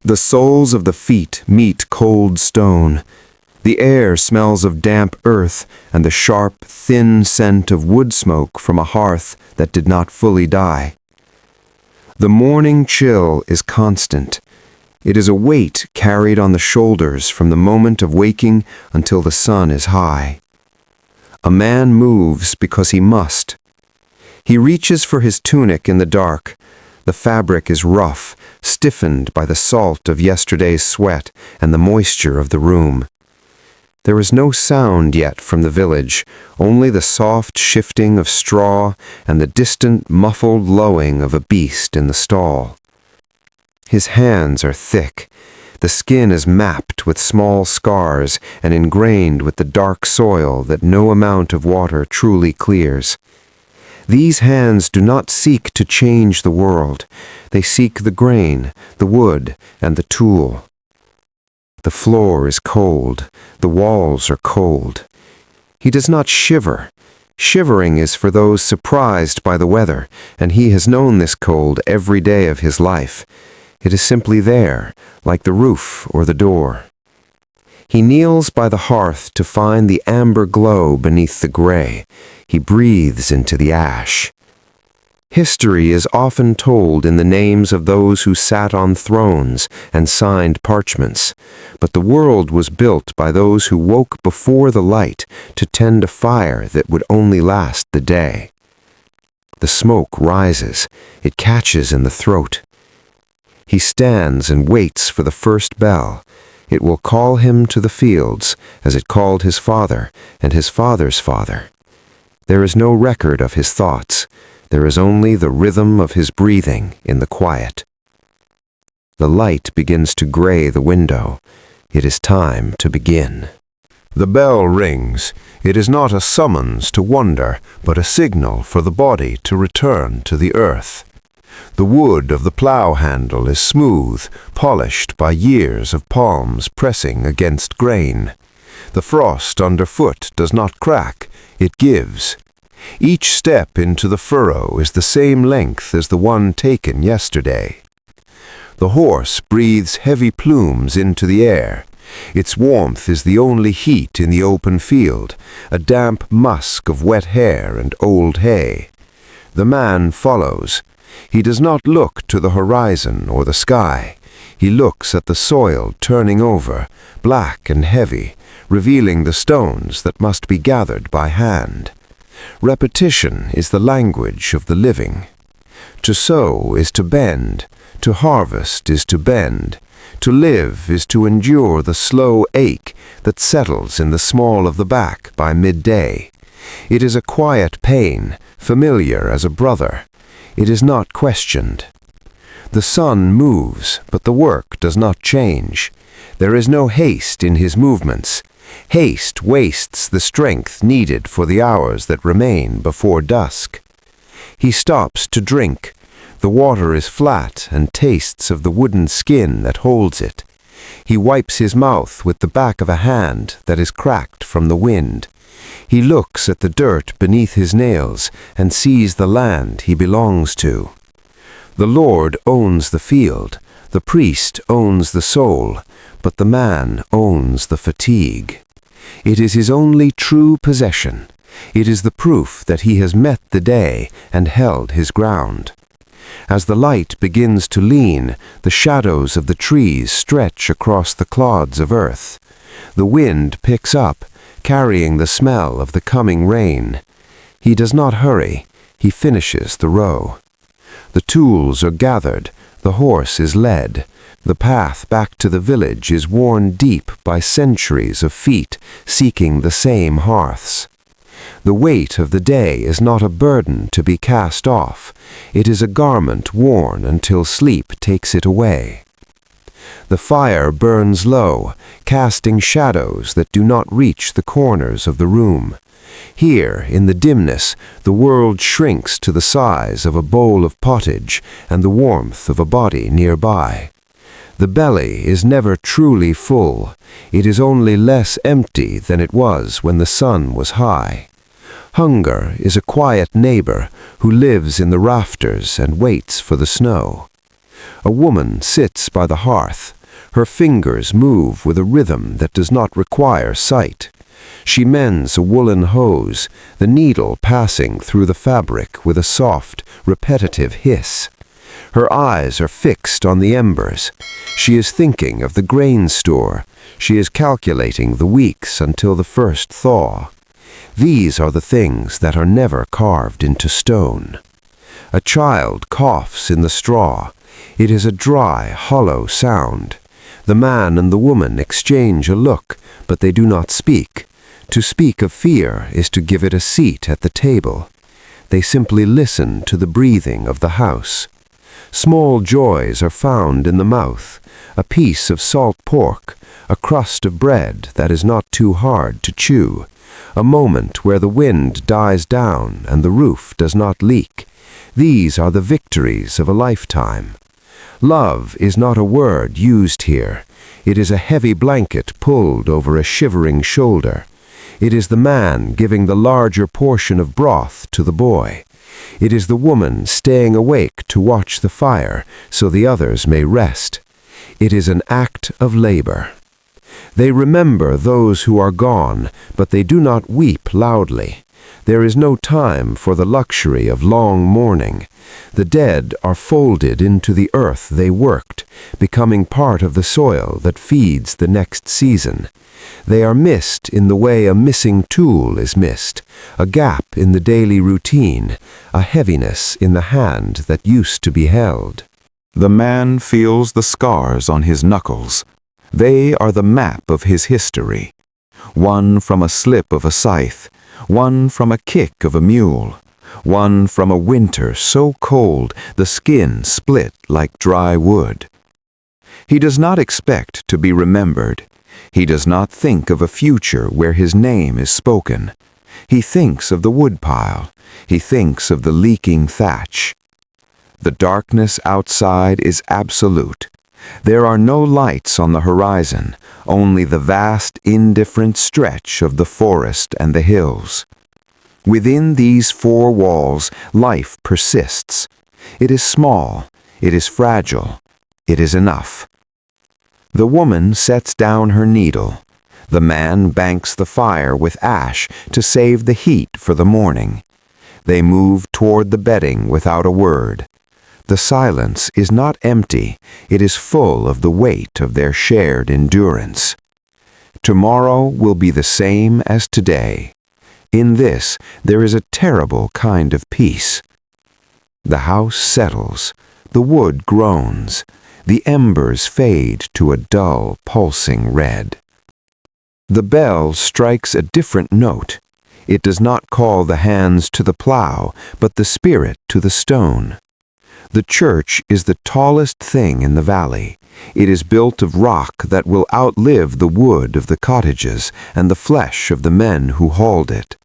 The soles of the feet meet cold stone. The air smells of damp earth and the sharp, thin scent of wood smoke from a hearth that did not fully die. The morning chill is constant. It is a weight carried on the shoulders from the moment of waking until the sun is high. A man moves because he must. He reaches for his tunic in the dark. The fabric is rough, stiffened by the salt of yesterday's sweat and the moisture of the room. There is no sound yet from the village, only the soft shifting of straw and the distant muffled lowing of a beast in the stall. His hands are thick. The skin is mapped with small scars and ingrained with the dark soil that no amount of water truly clears. These hands do not seek to change the world. They seek the grain, the wood, and the tool. The floor is cold. The walls are cold. He does not shiver. Shivering is for those surprised by the weather, and he has known this cold every day of his life. It is simply there, like the roof or the door. He kneels by the hearth to find the amber glow beneath the gray. He breathes into the ash. History is often told in the names of those who sat on thrones and signed parchments, but the world was built by those who woke before the light to tend a fire that would only last the day. The smoke rises. It catches in the throat. He stands and waits for the first bell. It will call him to the fields, as it called his father and his father's father. There is no record of his thoughts. There is only the rhythm of his breathing in the quiet. The light begins to gray the window. It is time to begin. The bell rings. It is not a summons to wander, but a signal for the body to return to the earth. The wood of the plough handle is smooth, polished by years of palms pressing against grain. The frost underfoot does not crack, it gives. Each step into the furrow is the same length as the one taken yesterday. The horse breathes heavy plumes into the air. Its warmth is the only heat in the open field, a damp musk of wet hair and old hay. The man follows. He does not look to the horizon or the sky. He looks at the soil turning over, black and heavy, revealing the stones that must be gathered by hand. Repetition is the language of the living. To sow is to bend, to harvest is to bend, to live is to endure the slow ache that settles in the small of the back by midday. It is a quiet pain, familiar as a brother. It is not questioned. The sun moves, but the work does not change. There is no haste in his movements. Haste wastes the strength needed for the hours that remain before dusk. He stops to drink. The water is flat and tastes of the wooden skin that holds it. He wipes his mouth with the back of a hand that is cracked from the wind. He looks at the dirt beneath his nails and sees the land he belongs to. The Lord owns the field, the priest owns the soul, but the man owns the fatigue. It is his only true possession. It is the proof that he has met the day and held his ground. As the light begins to lean, the shadows of the trees stretch across the clods of earth. The wind picks up, carrying the smell of the coming rain. He does not hurry. He finishes the row. The tools are gathered. The horse is led. The path back to the village is worn deep by centuries of feet seeking the same hearths. The weight of the day is not a burden to be cast off. It is a garment worn until sleep takes it away. The fire burns low, casting shadows that do not reach the corners of the room. Here, in the dimness, the world shrinks to the size of a bowl of pottage and the warmth of a body nearby. The belly is never truly full. It is only less empty than it was when the sun was high. Hunger is a quiet neighbor who lives in the rafters and waits for the snow. A woman sits by the hearth. Her fingers move with a rhythm that does not require sight. She mends a woolen hose, the needle passing through the fabric with a soft, repetitive hiss. Her eyes are fixed on the embers. She is thinking of the grain store. She is calculating the weeks until the first thaw. These are the things that are never carved into stone. A child coughs in the straw. It is a dry, hollow sound. The man and the woman exchange a look, but they do not speak. To speak of fear is to give it a seat at the table. They simply listen to the breathing of the house. Small joys are found in the mouth, a piece of salt pork, a crust of bread that is not too hard to chew, a moment where the wind dies down and the roof does not leak. These are the victories of a lifetime. Love is not a word used here. It is a heavy blanket pulled over a shivering shoulder. It is the man giving the larger portion of broth to the boy. It is the woman staying awake to watch the fire so the others may rest. It is an act of labor. They remember those who are gone, but they do not weep loudly. There is no time for the luxury of long mourning. The dead are folded into the earth they worked, becoming part of the soil that feeds the next season. They are missed in the way a missing tool is missed, a gap in the daily routine, a heaviness in the hand that used to be held. The man feels the scars on his knuckles. They are the map of his history. One from a slip of a scythe, one from a kick of a mule, one from a winter so cold the skin split like dry wood. He does not expect to be remembered. He does not think of a future where his name is spoken. He thinks of the woodpile. He thinks of the leaking thatch. The darkness outside is absolute. There are no lights on the horizon, only the vast, indifferent stretch of the forest and the hills. Within these four walls, life persists. It is small, it is fragile, it is enough. The woman sets down her needle. The man banks the fire with ash to save the heat for the morning. They move toward the bedding without a word. The silence is not empty, it is full of the weight of their shared endurance. Tomorrow will be the same as today. In this, there is a terrible kind of peace. The house settles, the wood groans, the embers fade to a dull, pulsing red. The bell strikes a different note. It does not call the hands to the plow, but the spirit to the stone. The church is the tallest thing in the valley. It is built of rock that will outlive the wood of the cottages and the flesh of the men who hauled it.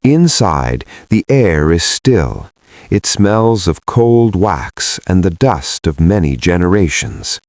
Inside, the air is still. It smells of cold wax and the dust of many generations.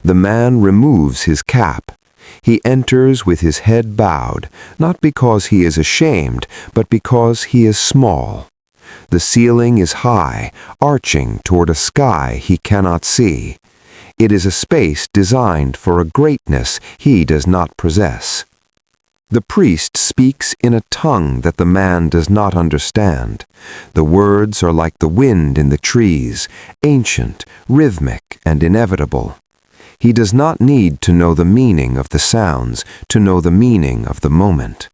The man removes his cap. He enters with his head bowed, not because he is ashamed, but because he is small. The ceiling is high, arching toward a sky he cannot see. It is a space designed for a greatness he does not possess. The priest speaks in a tongue that the man does not understand. The words are like the wind in the trees, ancient, rhythmic, and inevitable. He does not need to know the meaning of the sounds to know the meaning of the moment.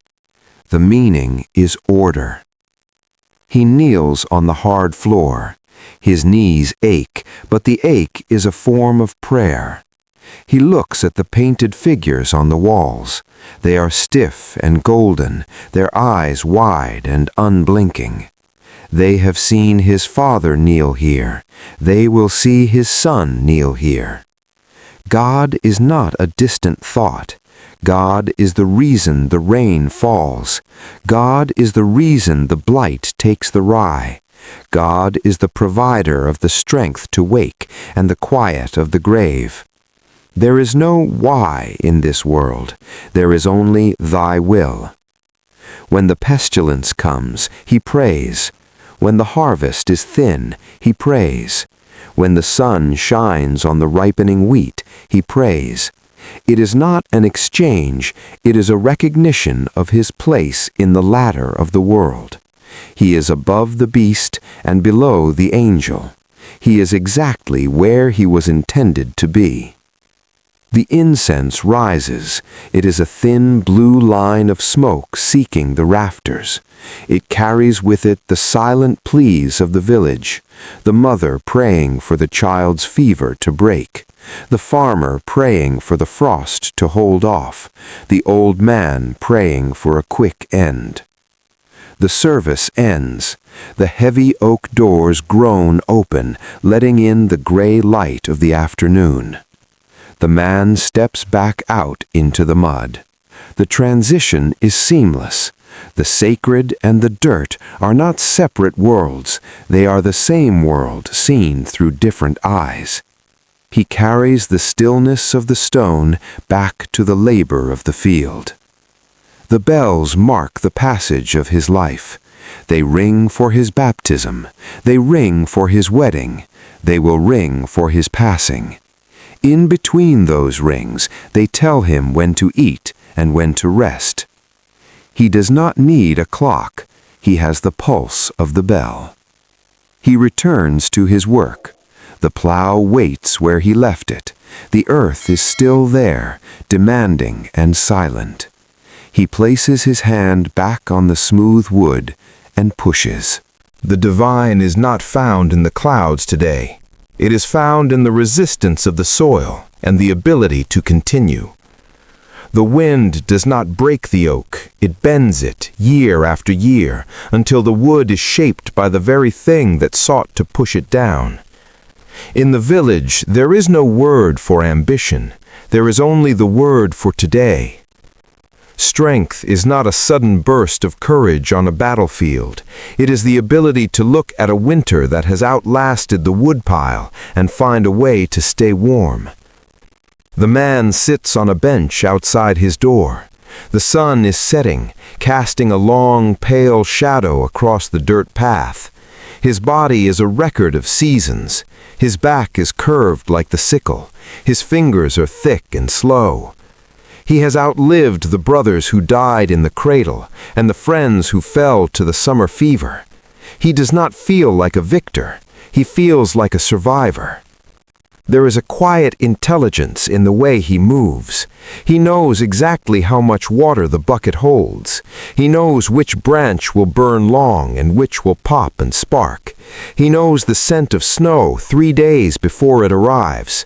The meaning is order. He kneels on the hard floor. His knees ache, but the ache is a form of prayer. He looks at the painted figures on the walls. They are stiff and golden, their eyes wide and unblinking. They have seen his father kneel here. They will see his son kneel here. God is not a distant thought. God is the reason the rain falls. God is the reason the blight takes the rye. God is the provider of the strength to wake and the quiet of the grave. There is no why in this world. There is only thy will. When the pestilence comes, he prays. When the harvest is thin, he prays. When the sun shines on the ripening wheat, he prays. It is not an exchange, it is a recognition of his place in the ladder of the world. He is above the beast and below the angel. He is exactly where he was intended to be. The incense rises. It is a thin blue line of smoke seeking the rafters. It carries with it the silent pleas of the village, the mother praying for the child's fever to break, the farmer praying for the frost to hold off, the old man praying for a quick end. The service ends. The heavy oak doors groan open, letting in the gray light of the afternoon. The man steps back out into the mud. The transition is seamless. The sacred and the dirt are not separate worlds. They are the same world seen through different eyes. He carries the stillness of the stone back to the labor of the field. The bells mark the passage of his life. They ring for his baptism. They ring for his wedding. They will ring for his passing. In between those rings, they tell him when to eat and when to rest. He does not need a clock. He has the pulse of the bell. He returns to his work. The plow waits where he left it. The earth is still there, demanding and silent. He places his hand back on the smooth wood and pushes. The divine is not found in the clouds today. It is found in the resistance of the soil and the ability to continue. The wind does not break the oak, it bends it year after year until the wood is shaped by the very thing that sought to push it down. In the village, there is no word for ambition. There is only the word for today. Strength is not a sudden burst of courage on a battlefield. It is the ability to look at a winter that has outlasted the woodpile and find a way to stay warm. The man sits on a bench outside his door. The sun is setting, casting a long, pale shadow across the dirt path. His body is a record of seasons. His back is curved like the sickle. His fingers are thick and slow. He has outlived the brothers who died in the cradle and the friends who fell to the summer fever. He does not feel like a victor. He feels like a survivor. There is a quiet intelligence in the way he moves. He knows exactly how much water the bucket holds. He knows which branch will burn long and which will pop and spark. He knows the scent of snow 3 days before it arrives.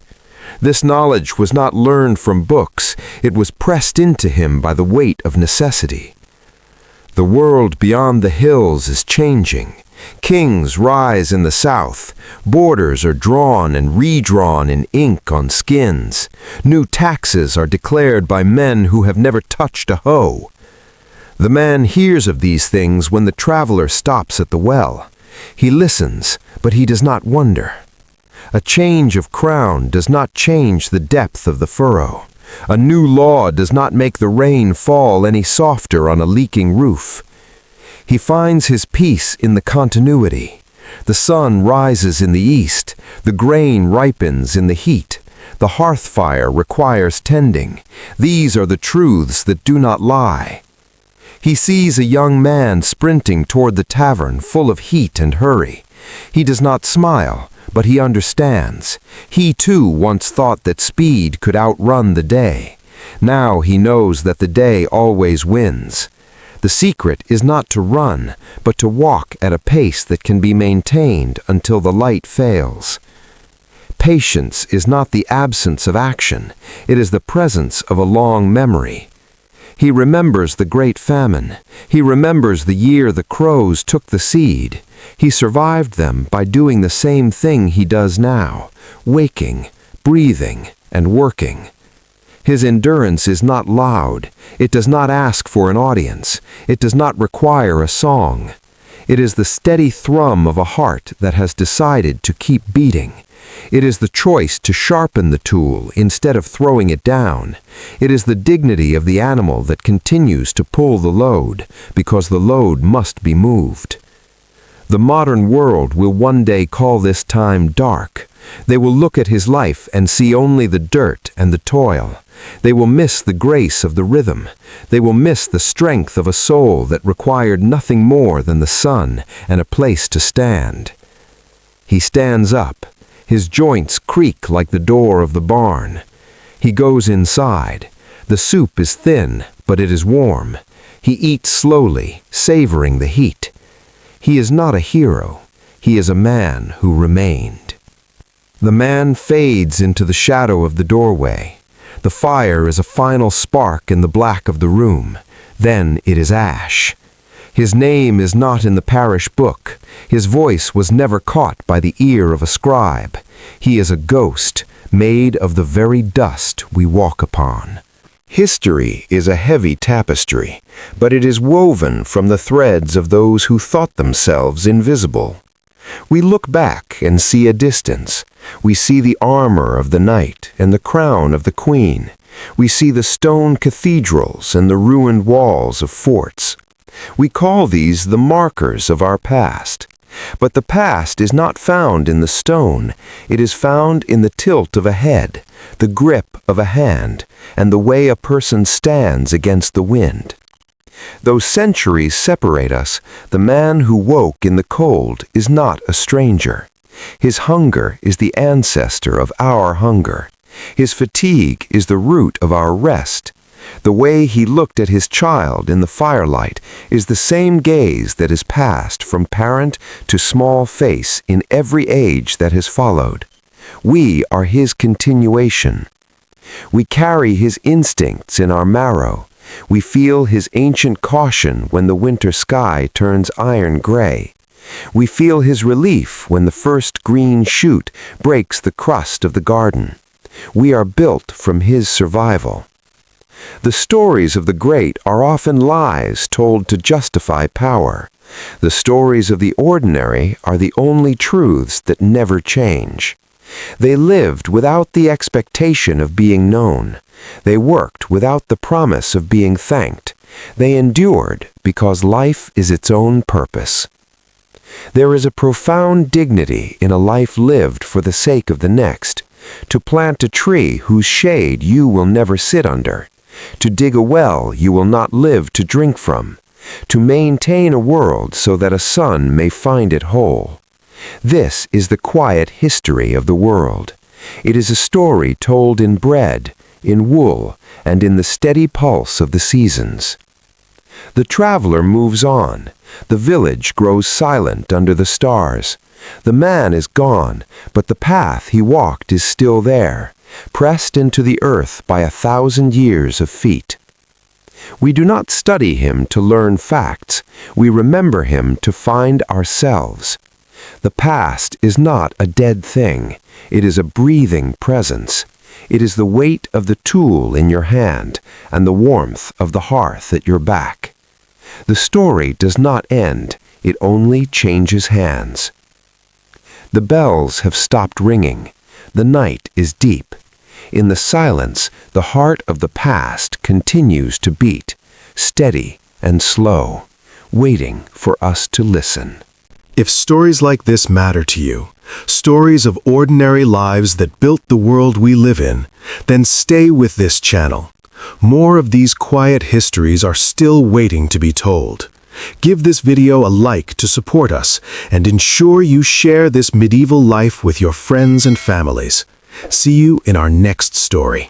This knowledge was not learned from books. It was pressed into him by the weight of necessity. The world beyond the hills is changing. Kings rise in the south. Borders are drawn and redrawn in ink on skins. New taxes are declared by men who have never touched a hoe. The man hears of these things when the traveler stops at the well. He listens, but he does not wonder. A change of crown does not change the depth of the furrow. A new law does not make the rain fall any softer on a leaking roof. He finds his peace in the continuity. The sun rises in the east. The grain ripens in the heat. The hearth fire requires tending. These are the truths that do not lie. He sees a young man sprinting toward the tavern full of heat and hurry. He does not smile, but he understands. He too once thought that speed could outrun the day. Now he knows that the day always wins. The secret is not to run, but to walk at a pace that can be maintained until the light fails. Patience is not the absence of action, it is the presence of a long memory. He remembers the great famine. He remembers the year the crows took the seed. He survived them by doing the same thing he does now, waking, breathing, and working. His endurance is not loud. It does not ask for an audience. It does not require a song. It is the steady thrum of a heart that has decided to keep beating. It is the choice to sharpen the tool instead of throwing it down. It is the dignity of the animal that continues to pull the load, because the load must be moved. The modern world will one day call this time dark. They will look at his life and see only the dirt and the toil. They will miss the grace of the rhythm. They will miss the strength of a soul that required nothing more than the sun and a place to stand. He stands up. His joints creak like the door of the barn. He goes inside. The soup is thin, but it is warm. He eats slowly, savoring the heat. He is not a hero. He is a man who remained. The man fades into the shadow of the doorway. The fire is a final spark in the black of the room. Then it is ash. His name is not in the parish book. His voice was never caught by the ear of a scribe. He is a ghost, made of the very dust we walk upon. History is a heavy tapestry, but it is woven from the threads of those who thought themselves invisible. We look back and see a distance. We see the armor of the knight and the crown of the queen. We see the stone cathedrals and the ruined walls of forts. We call these the markers of our past. But the past is not found in the stone. It is found in the tilt of a head, the grip of a hand, and the way a person stands against the wind. Though centuries separate us, the man who woke in the cold is not a stranger. His hunger is the ancestor of our hunger. His fatigue is the root of our rest. The way he looked at his child in the firelight is the same gaze that is passed from parent to small face in every age that has followed. We are his continuation. We carry his instincts in our marrow. We feel his ancient caution when the winter sky turns iron gray. We feel his relief when the first green shoot breaks the crust of the garden. We are built from his survival. The stories of the great are often lies told to justify power. The stories of the ordinary are the only truths that never change. They lived without the expectation of being known. They worked without the promise of being thanked. They endured because life is its own purpose. There is a profound dignity in a life lived for the sake of the next. To plant a tree whose shade you will never sit under. To dig a well you will not live to drink from. To maintain a world so that a son may find it whole. This is the quiet history of the world. It is a story told in bread, in wool, and in the steady pulse of the seasons. The traveler moves on. The village grows silent under the stars. The man is gone, but the path he walked is still there, pressed into the earth by 1,000 years of feet. We do not study him to learn facts. We remember him to find ourselves. The past is not a dead thing. It is a breathing presence. It is the weight of the tool in your hand and the warmth of the hearth at your back. The story does not end. It only changes hands. The bells have stopped ringing. The night is deep. In the silence, the heart of the past continues to beat, steady and slow, waiting for us to listen. If stories like this matter to you, stories of ordinary lives that built the world we live in, then stay with this channel. More of these quiet histories are still waiting to be told. Give this video a like to support us, and ensure you share this medieval life with your friends and families. See you in our next story.